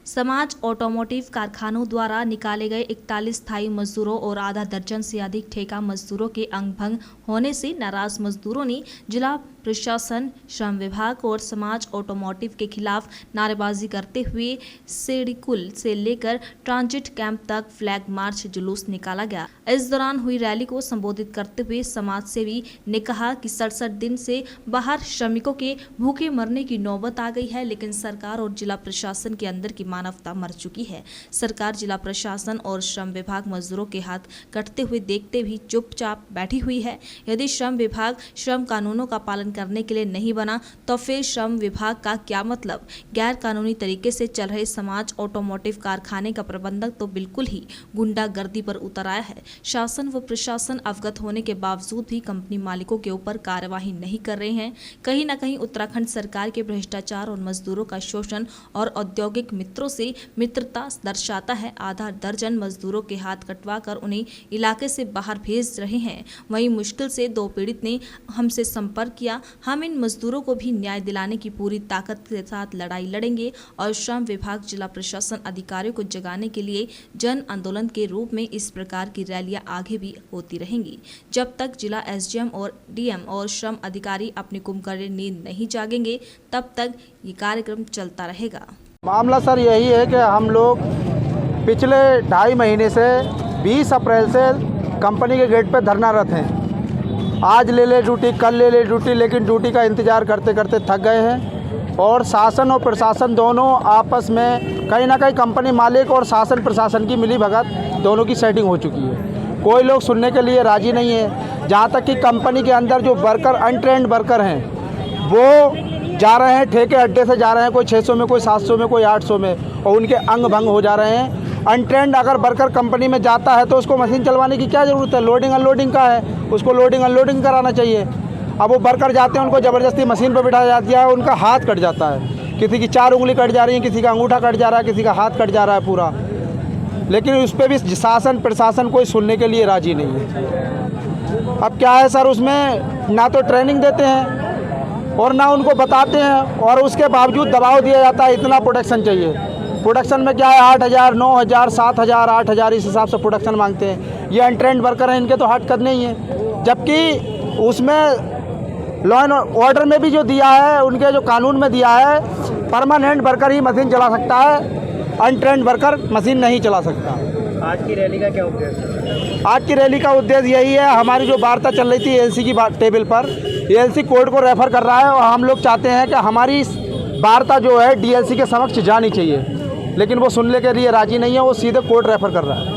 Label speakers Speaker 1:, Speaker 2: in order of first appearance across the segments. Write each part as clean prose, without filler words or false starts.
Speaker 1: समाज ऑटोमोटिव कारखानों द्वारा निकाले गए 41 स्थायी मजदूरों और आधा दर्जन से अधिक ठेका मजदूरों के अंग भंग होने से नाराज मजदूरों ने जिला प्रशासन, श्रम विभाग और समाज ऑटोमोटिव के खिलाफ नारेबाजी करते हुए सिडकुल से लेकर ट्रांजिट कैंप तक फ्लैग मार्च जुलूस निकाला गया। इस दौरान हुई रैली को संबोधित करते हुए समाज सेवी ने कहा कि 67 दिन से बाहर श्रमिकों के भूखे मरने की नौबत आ गई है, लेकिन सरकार और जिला प्रशासन के अंदर की मानवता मर चुकी है। सरकार, जिला प्रशासन और श्रम विभाग मजदूरों के हाथ कटते हुए देखते भी चुपचाप बैठी हुई है। यदि श्रम विभाग श्रम कानूनों का पालन करने के लिए नहीं बना तो फिर श्रम विभाग का क्या मतलब। गैर कानूनी तरीके से चल रहे समाज ऑटोमोटिव कारखाने का प्रबंधक तो बिल्कुल ही गुंडागर्दी पर उतर आया है। शासन व प्रशासन अवगत होने के बावजूद भी कंपनी मालिकों के ऊपर कार्यवाही नहीं कर रहे हैं। कहीं न कहीं उत्तराखंड सरकार के भ्रष्टाचार और मजदूरों का शोषण और औद्योगिक मित्रों से मित्रता दर्शाता है। आधा दर्जन मजदूरों के हाथ कटवा कर उन्हें इलाके से बाहर भेज रहे हैं। वहीं मुश्किल से 2 पीड़ित ने हमसे संपर्क किया। हम इन मजदूरों को भी न्याय दिलाने की पूरी ताकत के साथ लड़ाई लड़ेंगे और श्रम विभाग, जिला प्रशासन अधिकारियों को जगाने के लिए जन आंदोलन के रूप में इस प्रकार की रैलियां आगे भी होती रहेंगी। जब तक जिला एसडीएम और डीएम और श्रम अधिकारी अपनी कुंभकर्ण नींद नहीं जागेंगे, तब तक ये कार्यक्रम चलता रहेगा।
Speaker 2: मामला सर यही है कि हम लोग पिछले 2.5 महीने से 20 अप्रैल से कंपनी के गेट पर धरनारत हैं। आज ले ले ड्यूटी, कल ले ले ड्यूटी, लेकिन ड्यूटी का इंतज़ार करते करते थक गए हैं। और शासन और प्रशासन दोनों आपस में कहीं ना कहीं कंपनी मालिक और शासन प्रशासन की मिली भगत दोनों की सेटिंग हो चुकी है। कोई लोग सुनने के लिए राज़ी नहीं है। जहाँ तक कि कंपनी के अंदर जो वर्कर, अनट्रेंड वर्कर हैं, वो जा रहे हैं ठेके अड्डे से जा रहे हैं, कोई 600 में, कोई 700 में, कोई 800 में, और उनके अंग भंग हो जा रहे हैं। अनट्रेंड अगर वर्कर कंपनी में जाता है तो उसको मशीन चलवाने की क्या ज़रूरत है। लोडिंग अनलोडिंग का है, उसको लोडिंग अनलोडिंग कराना चाहिए। अब वो वर्कर जाते हैं, उनको ज़बरदस्ती मशीन पर बिठाया जाती है, उनका हाथ कट जाता है। किसी की 4 उंगली कट जा रही है, किसी का अंगूठा कट जा रहा है, किसी का हाथ कट जा रहा है पूरा। लेकिन उस पर भी शासन प्रशासन कोई सुनने के लिए राज़ी नहीं है। अब क्या है सर, उसमें ना तो ट्रेनिंग देते हैं और ना उनको बताते हैं, और उसके बावजूद दबाव दिया जाता है इतना प्रोडक्शन चाहिए। प्रोडक्शन में क्या है, 8,000, 9,000, 7,000, 8,000 इस हिसाब से प्रोडक्शन मांगते हैं। ये अनट्रेंड वर्कर हैं, इनके तो हरकत नहीं है। जबकि उसमें लॉ एंड ऑर्डर में भी जो दिया है, उनके जो कानून में दिया है, परमानेंट वर्कर ही मशीन चला सकता है, अनट्रेंड वर्कर मशीन नहीं चला सकता।
Speaker 3: आज की रैली का क्या उद्देश्य?
Speaker 2: आज की रैली का उद्देश्य यही है, हमारी जो वार्ता चल रही थी एएलसी की टेबल पर, एएलसी कोर्ट को रेफर कर रहा है और हम लोग चाहते हैं कि हमारी वार्ता जो है डीएलसी के समक्ष जानी चाहिए, लेकिन वो सुनने के लिए राजी नहीं है, वो सीधे कोर्ट रेफर कर रहा है।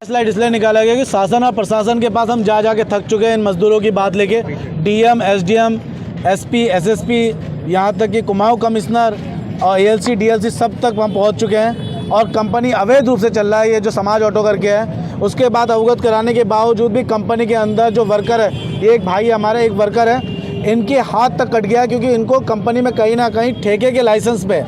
Speaker 4: फैसला इसलिए निकाला गया कि शासन और प्रशासन के पास हम जा के थक चुके हैं इन मजदूरों की बात लेके। डीएम, एसडीएम, एसपी, एसएसपी, यहाँ तक कि कुमाऊं कमिश्नर और एएलसी, डीएलसी सब तक हम पहुँच चुके हैं। और कंपनी अवैध रूप से चल रहा है, ये जो समाज ऑटो करके है। उसके बाद अवगत कराने के बावजूद भी कंपनी के अंदर जो वर्कर है, ये एक भाई हमारे एक वर्कर है, इनके हाथ तक कट गया, क्योंकि इनको कंपनी में कहीं ना कहीं ठेके के लाइसेंस पे,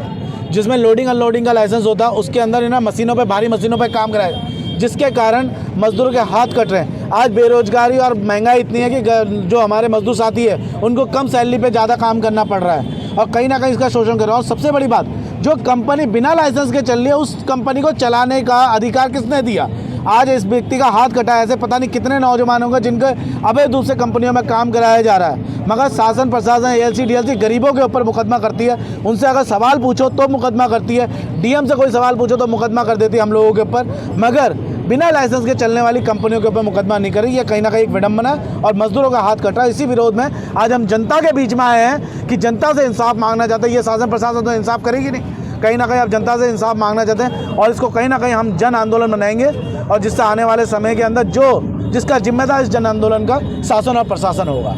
Speaker 4: जिसमें लोडिंग अनलोडिंग का लाइसेंस होता है, उसके अंदर इन्हें मशीनों पे, भारी मशीनों पे काम कराया, जिसके कारण मजदूरों के हाथ कट रहे हैं। आज बेरोजगारी और महंगाई इतनी है कि जो हमारे मजदूर साथी है, उनको कम सैलरी पे ज़्यादा काम करना पड़ रहा है और कहीं ना कहीं इसका शोषण कर रहा है। और सबसे बड़ी बात, जो कंपनी बिना लाइसेंस के चल रही है, उस कंपनी को चलाने का अधिकार किसने दिया? आज इस व्यक्ति का हाथ कटा है। ऐसे पता नहीं कितने नौजवान होंगे जिनके अवैध रूप से कंपनियों में काम कराया जा रहा है, मगर शासन प्रशासन, एएलसी, डीएलसी गरीबों के ऊपर मुकदमा करती है। उनसे अगर सवाल पूछो तो मुकदमा करती है, डीएम से कोई सवाल पूछो तो मुकदमा कर देती है हम लोगों के ऊपर, मगर बिना लाइसेंस के चलने वाली कंपनियों के ऊपर मुकदमा नहीं करेगी। ये कहीं ना कहीं एक विडंबना है और मजदूरों का हाथ कट रहा है। इसी विरोध में आज हम जनता के बीच में आए हैं कि जनता से इंसाफ मांगना चाहते हैं। ये शासन प्रशासन तो इंसाफ करेगी नहीं, कहीं ना कहीं आप जनता से इंसाफ मांगना चाहते हैं, और इसको कहीं ना कहीं हम जन आंदोलन बनाएंगे, और जिससे आने वाले समय के अंदर जिसका जिम्मेदार इस जन आंदोलन का शासन और प्रशासन होगा।